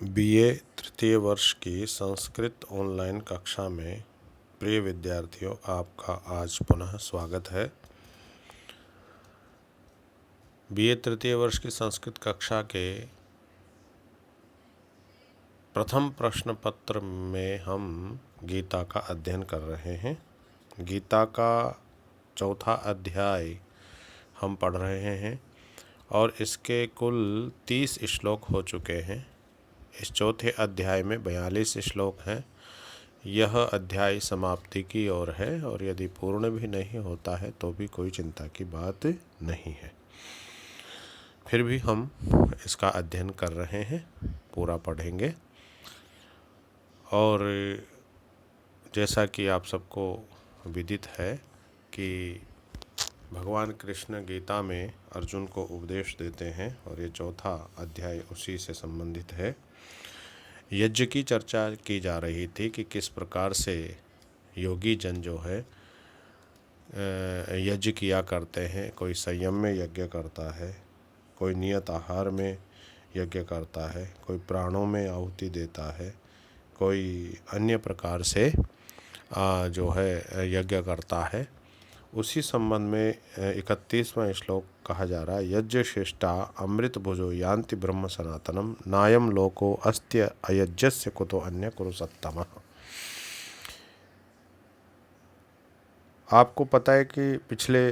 BA तृतीय वर्ष की संस्कृत ऑनलाइन कक्षा में प्रिय विद्यार्थियों, आपका आज पुनः स्वागत है। बीए तृतीय वर्ष की संस्कृत कक्षा के प्रथम प्रश्न पत्र में हम गीता का अध्ययन कर रहे हैं। गीता का चौथा अध्याय हम पढ़ रहे हैं और इसके कुल 30 श्लोक हो चुके हैं। इस चौथे अध्याय में 42 श्लोक हैं। यह अध्याय समाप्ति की ओर है और यदि पूर्ण भी नहीं होता है तो भी कोई चिंता की बात नहीं है। फिर भी हम इसका अध्ययन कर रहे हैं, पूरा पढ़ेंगे। और जैसा कि आप सबको विदित है कि भगवान कृष्ण गीता में अर्जुन को उपदेश देते हैं और ये चौथा अध्याय उसी से संबंधित है। यज्ञ की चर्चा की जा रही थी कि किस प्रकार से योगी जन जो है यज्ञ किया करते हैं। कोई संयम में यज्ञ करता है, कोई नियत आहार में यज्ञ करता है, कोई प्राणों में आहुति देता है, कोई अन्य प्रकार से जो है यज्ञ करता है। उसी संबंध में 31वां श्लोक कहा जा रहा है, यज्ञ शिष्टा अमृत भुजो यान्ति ब्रह्म सनातनम नायम लोको अस्त्य अयज्ञस्य कुतो अन्य कुरु सत्तमः। आपको पता है कि पिछले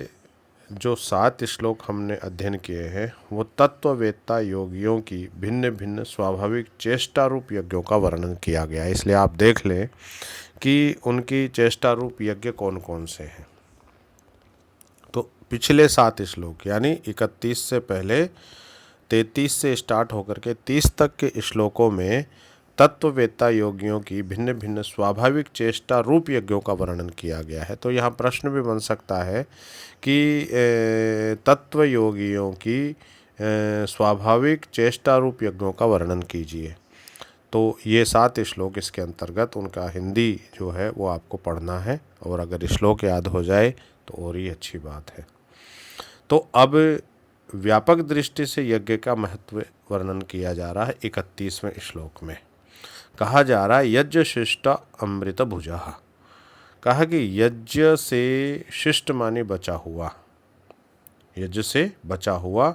जो 7 श्लोक हमने अध्ययन किए हैं वो तत्ववेत्ता योगियों की भिन्न भिन्न स्वाभाविक चेष्टा रूप यज्ञों का वर्णन किया गया है। इसलिए आप देख लें कि उनकी चेष्टा रूप यज्ञ कौन कौन से हैं। तो पिछले 7 श्लोक यानी 31 से पहले 33 से स्टार्ट होकर के 30 तक के श्लोकों में तत्ववेत्ता योगियों की भिन्न भिन्न स्वाभाविक चेष्टा रूप यज्ञों का वर्णन किया गया है। तो यहाँ प्रश्न भी बन सकता है कि तत्व योगियों की स्वाभाविक चेष्टा रूप यज्ञों का वर्णन कीजिए। तो ये 7 श्लोक इसके अंतर्गत, उनका हिंदी जो है वो आपको पढ़ना है और अगर श्लोक याद हो जाए तो और ही अच्छी बात है। तो अब व्यापक दृष्टि से यज्ञ का महत्व वर्णन किया जा रहा है। 31वें श्लोक में कहा जा रहा है, यज्ञ शिष्ट अमृत भुजा। कहा कि यज्ञ से शिष्ट माने बचा हुआ, यज्ञ से बचा हुआ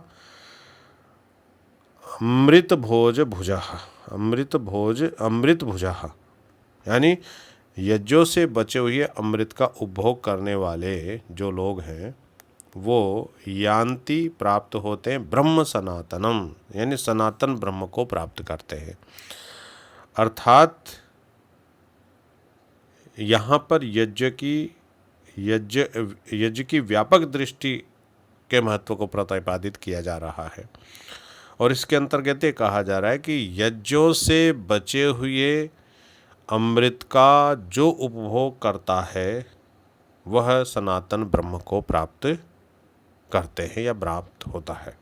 अमृत भोज भुजा, अमृत भुजा यानी यज्ञों से बचे हुए अमृत का उपभोग करने वाले जो लोग हैं वो यान्ति प्राप्त होते हैं ब्रह्म सनातनम, यानी सनातन ब्रह्म को प्राप्त करते हैं। अर्थात यहाँ पर यज्ञ की व्यापक दृष्टि के महत्व को प्रतिपादित किया जा रहा है और इसके अंतर्गत ये कहा जा रहा है कि यज्ञों से बचे हुए अमृत का जो उपभोग करता है वह सनातन ब्रह्म को प्राप्त करते हैं या प्राप्त होता है।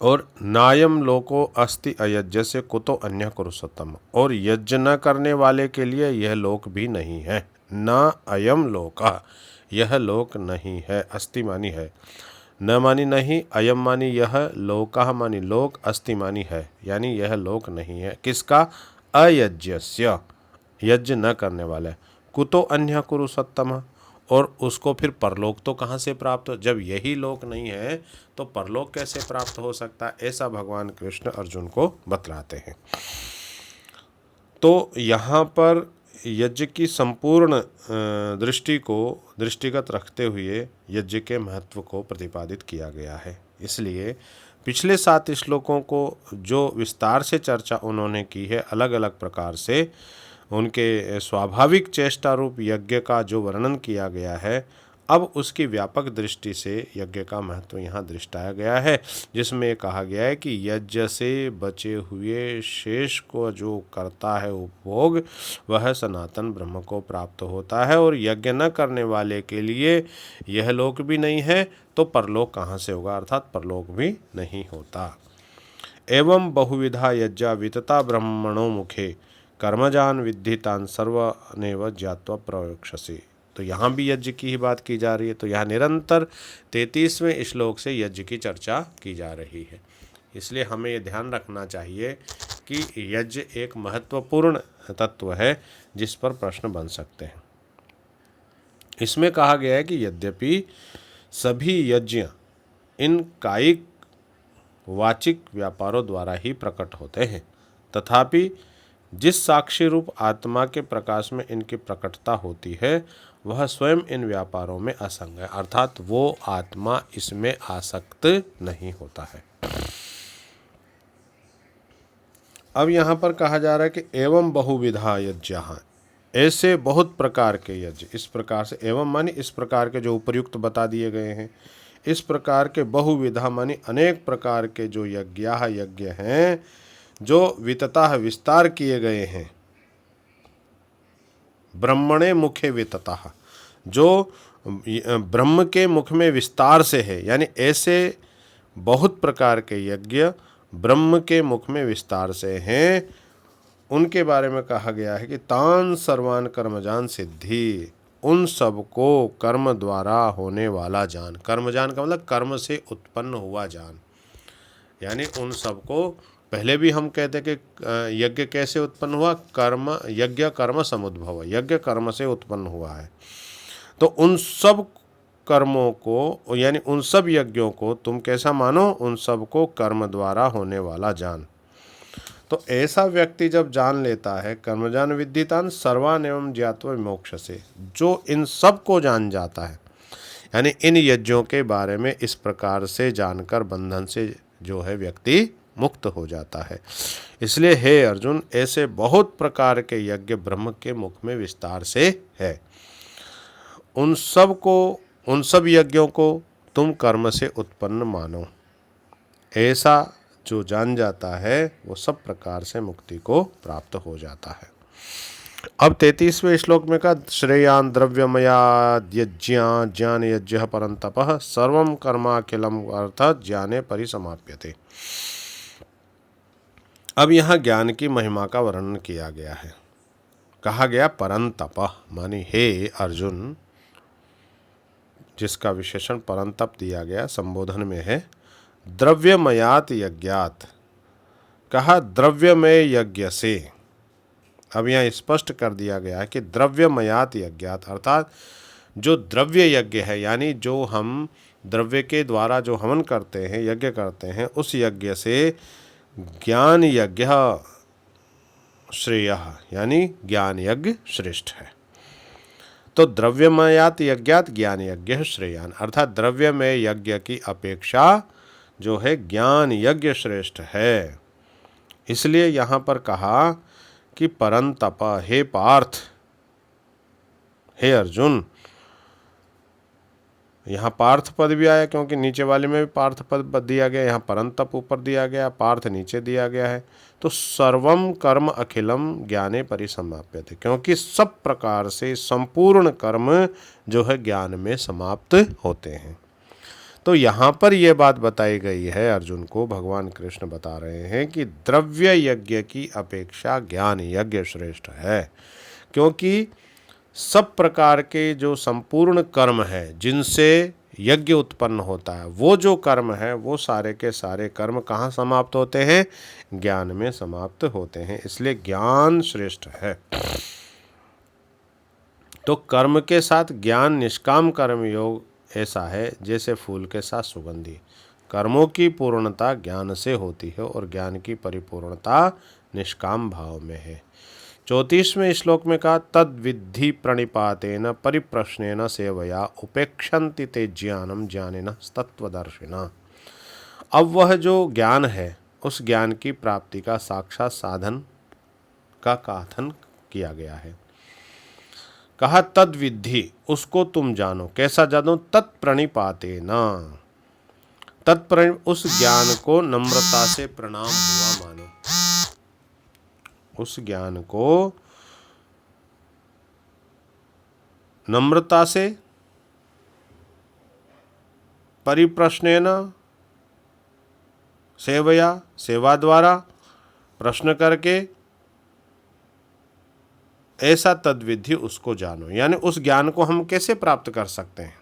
और नायम लोको अस्ति अयज्ञ से कुतो अन्य कुरु सत्तम, और यज्ञ न करने वाले के लिए यह लोक भी नहीं है। न अयम लोका, यह लोक नहीं है। अस्ति मानी है, न मानी नहीं, अयम मानी यह, लोका मानी लोक, अस्ति मानी है, यानी यह लोक नहीं है। किसका? अयज्ञस्य, यज्ञ न करने वाले। कुतो अन्य कुरु सत्तम, और उसको फिर परलोक तो कहाँ से प्राप्त हो? जब यही लोक नहीं है तो परलोक कैसे प्राप्त हो सकता है? ऐसा भगवान कृष्ण अर्जुन को बतलाते हैं। तो यहाँ पर यज्ञ की संपूर्ण दृष्टि को दृष्टिगत रखते हुए यज्ञ के महत्व को प्रतिपादित किया गया है। इसलिए पिछले 7 श्लोकों को जो विस्तार से चर्चा उन्होंने की है, अलग अलग प्रकार से उनके स्वाभाविक चेष्टा रूप यज्ञ का जो वर्णन किया गया है, अब उसकी व्यापक दृष्टि से यज्ञ का महत्व यहाँ दृष्टाया गया है, जिसमें कहा गया है कि यज्ञ से बचे हुए शेष को जो करता है उपभोग, वह सनातन ब्रह्म को प्राप्त होता है। और यज्ञ न करने वाले के लिए यह लोक भी नहीं है तो परलोक कहाँ से होगा? अर्थात परलोक भी नहीं होता। एवं बहुविधा यज्ञा वितता ब्रह्मणो मुखे कर्मजान विद्धितान सर्वनेव ज्ञात्वा प्रवक्ष्यसि। तो यहाँ भी यज्ञ की ही बात की जा रही है। तो यहाँ निरंतर 33वें श्लोक से यज्ञ की चर्चा की जा रही है। इसलिए हमें ये ध्यान रखना चाहिए कि यज्ञ एक महत्वपूर्ण तत्व है जिस पर प्रश्न बन सकते हैं। इसमें कहा गया है कि यद्यपि सभी यज्ञ इन कायिक वाचिक व्यापारों द्वारा ही प्रकट होते हैं, तथापि जिस साक्षी रूप आत्मा के प्रकाश में इनकी प्रकटता होती है वह स्वयं इन व्यापारों में असंग है, अर्थात वो आत्मा इसमें आसक्त नहीं होता है। अब यहाँ पर कहा जा रहा है कि एवं बहुविधा यज्ञ, ऐसे बहुत प्रकार के यज्ञ, इस प्रकार से एवं मानी इस प्रकार के जो उपर्युक्त बता दिए गए हैं, इस प्रकार के बहुविधा मानी अनेक प्रकार के जो यज्ञ हैं जो विततः विस्तार किए गए हैं, ब्रह्मणे मुखे विततः, जो ब्रह्म के मुख में विस्तार से है, यानी ऐसे बहुत प्रकार के यज्ञ ब्रह्म के मुख में विस्तार से हैं, उनके बारे में कहा गया है कि तान सर्वान कर्मजान सिद्धि, उन सबको कर्म द्वारा होने वाला जान। कर्मजान का मतलब कर्म से उत्पन्न हुआ जान, यानी उन सबको, पहले भी हम कहते कि यज्ञ कैसे उत्पन्न हुआ, कर्म, यज्ञ कर्म समुद्भव, यज्ञ कर्म से उत्पन्न हुआ है। तो उन सब कर्मों को यानी उन सब यज्ञों को तुम कैसा मानो, उन सब को कर्म द्वारा होने वाला जान। तो ऐसा व्यक्ति जब जान लेता है, कर्मजान विद्धितान सर्वान एवं ज्ञात्वा विमोक्ष से, जो इन सब को जान जाता है, यानी इन यज्ञों के बारे में इस प्रकार से जानकर बंधन से जो है व्यक्ति मुक्त हो जाता है। इसलिए हे अर्जुन, ऐसे बहुत प्रकार के यज्ञ ब्रह्म के मुख में विस्तार से है, उन सब यज्ञों को तुम कर्म से उत्पन्न मानो। ऐसा जो जान जाता है वो सब प्रकार से मुक्ति को प्राप्त हो जाता है। अब 33वें श्लोक में कहा, श्रेयान द्रव्यमयाद्यज्ञा ज्ञान यज्ञ परंतपः सर्वं कर्माखिलम अर्थात ज्ञाने परिसमाप्यते। अब यहाँ ज्ञान की महिमा का वर्णन किया गया है। कहा गया परंतप, मानी हे अर्जुन, जिसका विशेषण परंतप दिया गया संबोधन में है, द्रव्यमयात यज्ञात, कहा द्रव्यमय यज्ञ से। अब यहाँ स्पष्ट कर दिया गया है कि द्रव्यमयात यज्ञात अर्थात जो द्रव्य यज्ञ है, यानी जो हम द्रव्य के द्वारा जो हवन करते हैं, यज्ञ करते हैं, उस यज्ञ से ज्ञान यज्ञ श्रेय, यानी ज्ञान यज्ञ श्रेष्ठ है। तो द्रव्यमयात यज्ञात ज्ञान यज्ञ श्रेयान, अर्थात द्रव्यमय यज्ञ की अपेक्षा जो है ज्ञान यज्ञ श्रेष्ठ है। इसलिए यहाँ पर कहा कि परंतप, हे पार्थ, हे अर्जुन, यहाँ पार्थ पद भी आया क्योंकि नीचे वाले में भी पार्थ पद दिया गया, यहाँ परंतप ऊपर दिया गया, पार्थ नीचे दिया गया है। तो सर्वम कर्म अखिलम ज्ञाने परिसमाप्यते, क्योंकि सब प्रकार से संपूर्ण कर्म जो है ज्ञान में समाप्त होते हैं। तो यहाँ पर यह बात बताई गई है अर्जुन को, भगवान कृष्ण बता रहे हैं कि द्रव्य यज्ञ की अपेक्षा ज्ञान यज्ञ श्रेष्ठ है, क्योंकि सब प्रकार के जो संपूर्ण कर्म है जिनसे यज्ञ उत्पन्न होता है, वो जो कर्म है वो सारे के सारे कर्म कहाँ समाप्त होते हैं, ज्ञान में समाप्त होते हैं। इसलिए ज्ञान श्रेष्ठ है। तो कर्म के साथ ज्ञान निष्काम कर्म योग ऐसा है जैसे फूल के साथ सुगंधी। कर्मों की पूर्णता ज्ञान से होती है और ज्ञान की परिपूर्णता निष्काम भाव में है। 34वें श्लोक में कहा, तद विद्धि प्रणिपातेन परिप्रश्नेन सेवया उपेक्षन्ति ते ज्ञानम ज्ञानेन तत्वदर्शिना। अब वह जो ज्ञान है उस ज्ञान की प्राप्ति का साक्षात साधन का कथन किया गया है। कहा तद विद्धि, उसको तुम जानो। कैसा जानो? तत्प्रणिपातेन, उस ज्ञान को नम्रता से प्रणाम हुआ मानो। उस ज्ञान को नम्रता से, परिप्रश्नेन सेवया, सेवा द्वारा, प्रश्न करके, ऐसा तद्विधि उसको जानो। यानी उस ज्ञान को हम कैसे प्राप्त कर सकते हैं?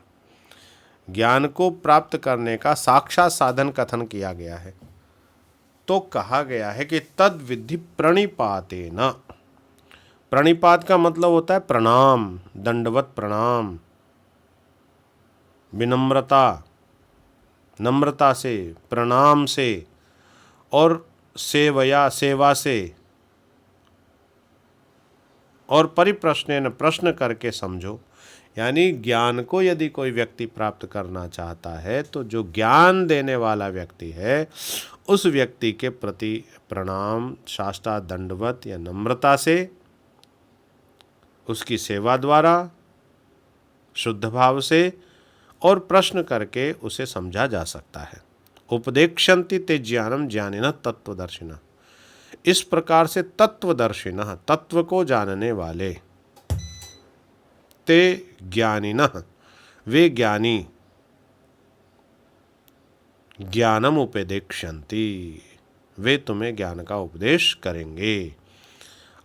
ज्ञान को प्राप्त करने का साक्षात साधन कथन किया गया है। तो कहा गया है कि तद विधि प्रणिपातेन। प्रणिपात का मतलब होता है प्रणाम, दंडवत प्रणाम, विनम्रता, नम्रता से, प्रणाम से, और सेवया, सेवा से, और परिप्रश्नेन, प्रश्न करके समझो। यानी ज्ञान को यदि कोई व्यक्ति प्राप्त करना चाहता है तो जो ज्ञान देने वाला व्यक्ति है उस व्यक्ति के प्रति प्रणाम, साष्टांग दंडवत या नम्रता से, उसकी सेवा द्वारा, शुद्ध भाव से और प्रश्न करके उसे समझा जा सकता है। उपदेक्षन्ति ते ज्ञानम ज्ञानिनः तत्वदर्शिनः। इस प्रकार से तत्वदर्शिनः, तत्व को जानने वाले, ते ज्ञानिनः, वे ज्ञानी, ज्ञानम उपदेक्षन्ति, वे तुम्हें ज्ञान का उपदेश करेंगे।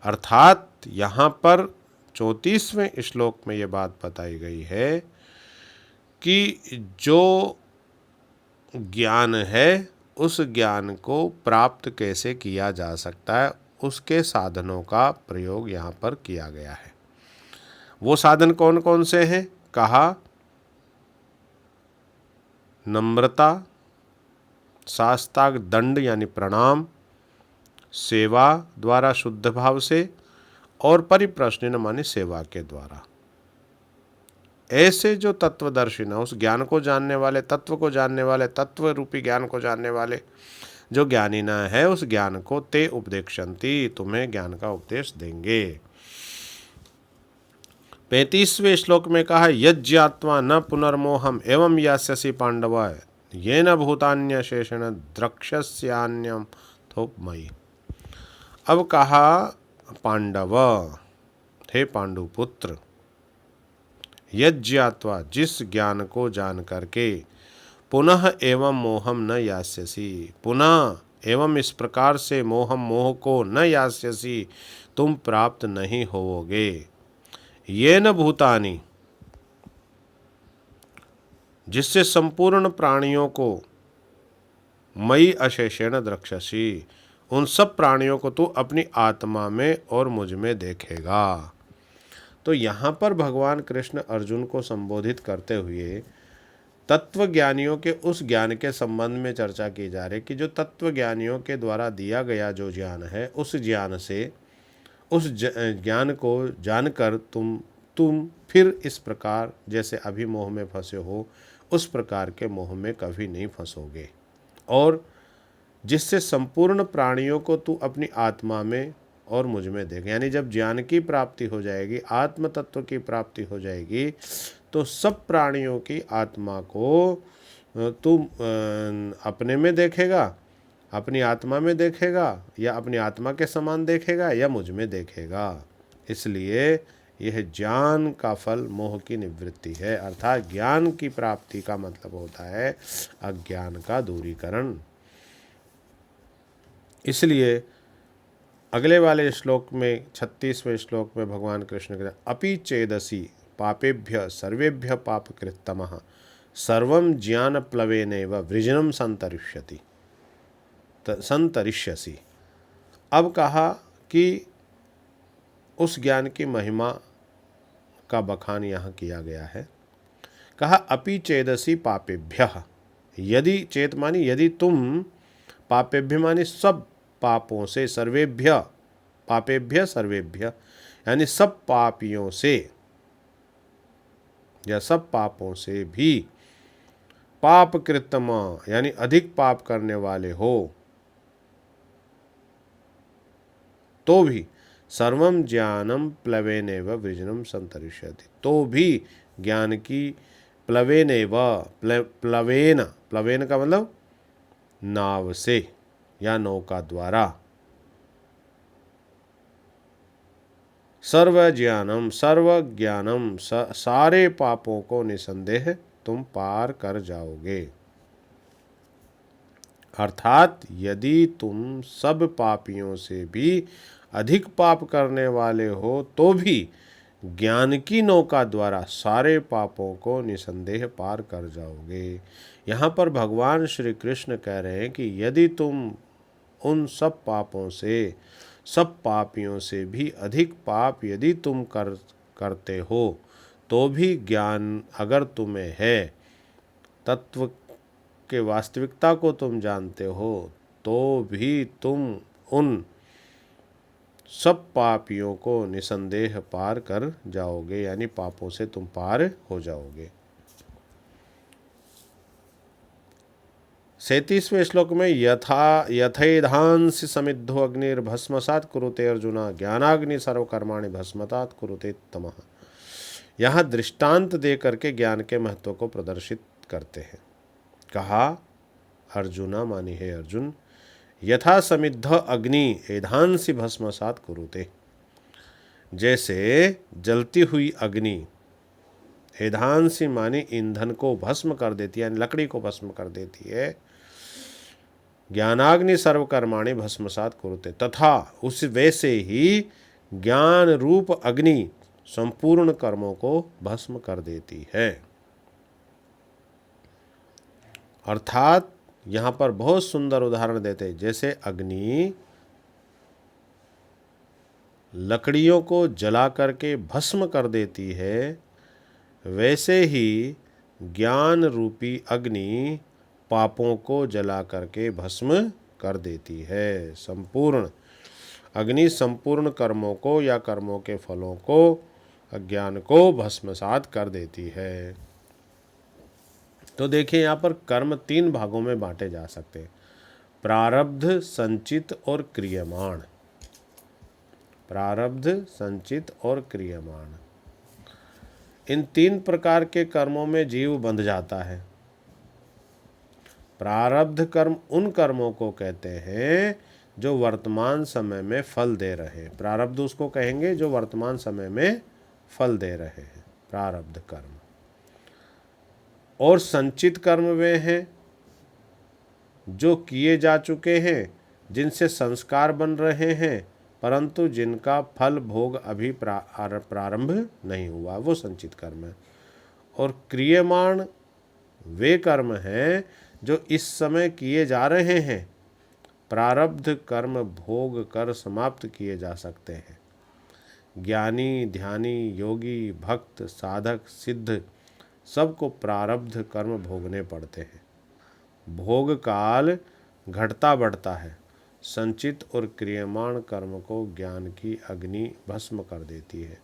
अर्थात यहाँ पर 34वें श्लोक में ये बात बताई गई है कि जो ज्ञान है उस ज्ञान को प्राप्त कैसे किया जा सकता है, उसके साधनों का प्रयोग यहाँ पर किया गया है। वो साधन कौन कौन से हैं? कहा नम्रता, साष्टांग दंड यानी प्रणाम, सेवा द्वारा शुद्ध भाव से, और परिप्रश्न माने सेवा के द्वारा। ऐसे जो तत्वदर्शी न, उस ज्ञान को जानने वाले, तत्व को जानने वाले, तत्व रूपी ज्ञान को जानने वाले जो ज्ञानी न है, उस ज्ञान को ते उपदेक्षन्ति, तुम्हें ज्ञान का उपदेश देंगे। 35वें श्लोक में कहा यज्ञात्मा न पुनर्मोहम एवं यास्यसि पांडव येन भूतान्यशेषेण द्रक्ष्यस्यान्यम थोपमयि। अब कहा पांडव, हे पांडुपुत्र, यज्ञात्वा, जिस ज्ञान को जान करके, पुनः एवं मोहम न यास्यसि, पुनः एवं इस प्रकार से मोहम, मोह को न यास्यसि, तुम प्राप्त नहीं होवोगे। येन भूतानि, जिससे संपूर्ण प्राणियों को, मयि अशेषेण द्रक्ष्यसि, उन सब प्राणियों को तू अपनी आत्मा में और मुझ में देखेगा। तो यहाँ पर भगवान कृष्ण अर्जुन को संबोधित करते हुए तत्वज्ञानियों के उस ज्ञान के संबंध में चर्चा की जा रही कि जो तत्वज्ञानियों के द्वारा दिया गया जो ज्ञान है, उस ज्ञान से, उस ज्ञान को जानकर तुम फिर इस प्रकार जैसे अभी मोह में फंसे हो, उस प्रकार के मोह में कभी नहीं फंसोगे, और जिससे संपूर्ण प्राणियों को तू अपनी आत्मा में और मुझ में देख। यानी जब ज्ञान की प्राप्ति हो जाएगी, आत्म तत्व की प्राप्ति हो जाएगी, तो सब प्राणियों की आत्मा को तू अपने में देखेगा, अपनी आत्मा में देखेगा, या अपनी आत्मा के समान देखेगा, या मुझ में देखेगा। इसलिए यह ज्ञान का फल मोह की निवृत्ति है। अर्थात ज्ञान की प्राप्ति का मतलब होता है अज्ञान का दूरीकरण। इसलिए अगले वाले श्लोक में 36वें श्लोक में भगवान कृष्ण कहते हैं अपि चेदसि पापेभ्य सर्वेभ्य पापकृत्तमः सर्वं ज्ञान प्लवेनैव वृजनं संतरिष्यसि। अब कहा कि उस ज्ञान की महिमा का बखान यहाँ किया गया है। कहा अपि चेदसि पापेभ्यः, यदि, चेत मानी यदि तुम, पापेभ्य मानी सब पापों से, सर्वेभ्य, पापेभ्य सर्वेभ्य यानी सब पापियों से या सब पापों से भी, पाप कृतम यानी अधिक पाप करने वाले हो तो भी, सर्वम ज्ञानम प्लवेनेव वृजनम संतरिष्यति, तो भी ज्ञान की प्लवेनेव, प्लवेन, प्लवेन का मतलब नाव से या नौका द्वारा, सर्व ज्ञानम सारे पापों को निसंदेह तुम पार कर जाओगे। अर्थात यदि तुम सब पापियों से भी अधिक पाप करने वाले हो तो भी ज्ञान की नौका द्वारा सारे पापों को निसंदेह पार कर जाओगे। यहाँ पर भगवान श्री कृष्ण कह रहे हैं कि यदि तुम उन सब पापों से, सब पापियों से भी अधिक पाप यदि तुम करते हो तो भी ज्ञान अगर तुम्हें है, तत्व के वास्तविकता को तुम जानते हो तो भी तुम उन सब पापियों को निसंदेह पार कर जाओगे, यानी पापों से तुम पार हो जाओगे। 37वें श्लोक में यथेधांसि समिद्धो अग्निर्भस्मसात् कुरुते अर्जुना ज्ञानाग्नि सर्वकर्माणि भस्मसात् कुरुते तमः। यहाँ दृष्टांत दे करके ज्ञान के महत्व को प्रदर्शित करते हैं। कहा, अर्जुना मानी है अर्जुन, यथा समिद्ध अग्नि एधांसि भस्मसात् कुरुते, जैसे जलती हुई अग्नि एधांसि मानी ईंधन को भस्म कर देती है, यानी लकड़ी को भस्म कर देती है। ज्ञानाग्नि सर्वकर्माणि भस्मसात् कुरुते, तथा उस वैसे ही ज्ञान रूप अग्नि संपूर्ण कर्मों को भस्म कर देती है। अर्थात यहाँ पर बहुत सुंदर उदाहरण देते, जैसे अग्नि लकड़ियों को जला करके भस्म कर देती है, वैसे ही ज्ञान रूपी अग्नि पापों को जला करके भस्म कर देती है। संपूर्ण अग्नि संपूर्ण कर्मों को या कर्मों के फलों को, अज्ञान को भस्मसात कर देती है। तो देखिए यहाँ पर कर्म 3 भागों में बांटे जा सकते हैं, प्रारब्ध, संचित और क्रियमाण। प्रारब्ध, संचित और क्रियमाण, इन 3 प्रकार के कर्मों में जीव बंध जाता है। प्रारब्ध कर्म उन कर्मों को कहते हैं जो वर्तमान समय में फल दे रहे हैं। प्रारब्ध उसको कहेंगे जो वर्तमान समय में फल दे रहे हैं, प्रारब्ध कर्म। और संचित कर्म वे हैं जो किए जा चुके हैं, जिनसे संस्कार बन रहे हैं, परंतु जिनका फल भोग अभी प्रारंभ नहीं हुआ, वो संचित कर्म है। और क्रियमाण वे कर्म हैं जो इस समय किए जा रहे हैं, प्रारब्ध कर्म भोग कर समाप्त किए जा सकते हैं। ज्ञानी, ध्यानी, योगी, भक्त, साधक, सिद्ध सबको प्रारब्ध कर्म भोगने पड़ते हैं। भोग काल घटता बढ़ता है। संचित और क्रियमाण कर्म को ज्ञान की अग्नि भस्म कर देती है।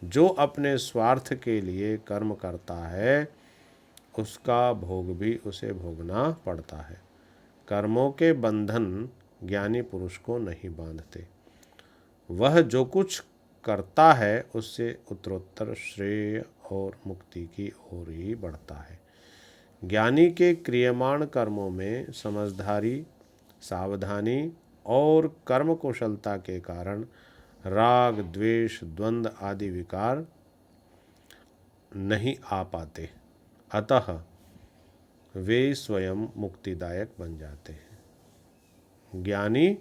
जो अपने स्वार्थ के लिए कर्म करता है उसका भोग भी उसे भोगना पड़ता है। कर्मों के बंधन ज्ञानी पुरुष को नहीं बांधते। वह जो कुछ करता है उससे उत्तरोत्तर श्रेय और मुक्ति की ओर ही बढ़ता है। ज्ञानी के क्रियमाण कर्मों में समझदारी, सावधानी और कर्म कुशलता के कारण राग, द्वेष, द्वंद्व आदि विकार नहीं आ पाते, अतः वे स्वयं मुक्तिदायक बन जाते हैं। ज्ञानी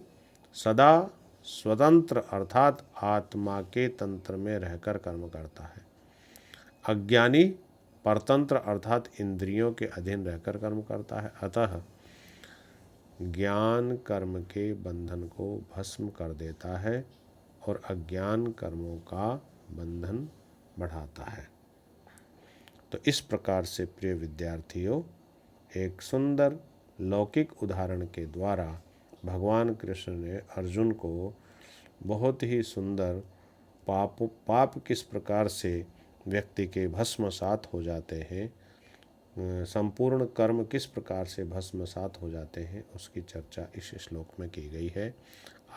सदा स्वतंत्र अर्थात आत्मा के तंत्र में रहकर कर्म करता है। अज्ञानी परतंत्र अर्थात इंद्रियों के अधीन रहकर कर्म करता है। अतः ज्ञान कर्म के बंधन को भस्म कर देता है और अज्ञान कर्मों का बंधन बढ़ाता है। तो इस प्रकार से प्रिय विद्यार्थियों, एक सुंदर लौकिक उदाहरण के द्वारा भगवान कृष्ण ने अर्जुन को बहुत ही सुंदर पाप किस प्रकार से व्यक्ति के भस्मसात हो जाते हैं, संपूर्ण कर्म किस प्रकार से भस्मसात हो जाते हैं, उसकी चर्चा इस श्लोक में की गई है।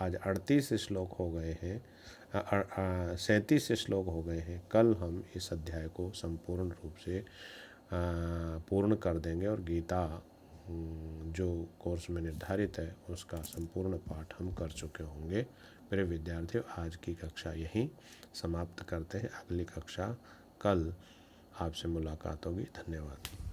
आज 38 श्लोक हो गए हैं, 37 श्लोक हो गए हैं। कल हम इस अध्याय को संपूर्ण रूप से पूर्ण कर देंगे और गीता जो कोर्स में निर्धारित है उसका संपूर्ण पाठ हम कर चुके होंगे। मेरे विद्यार्थियों, आज की कक्षा यहीं समाप्त करते हैं। अगली कक्षा कल आपसे मुलाकात होगी। धन्यवाद।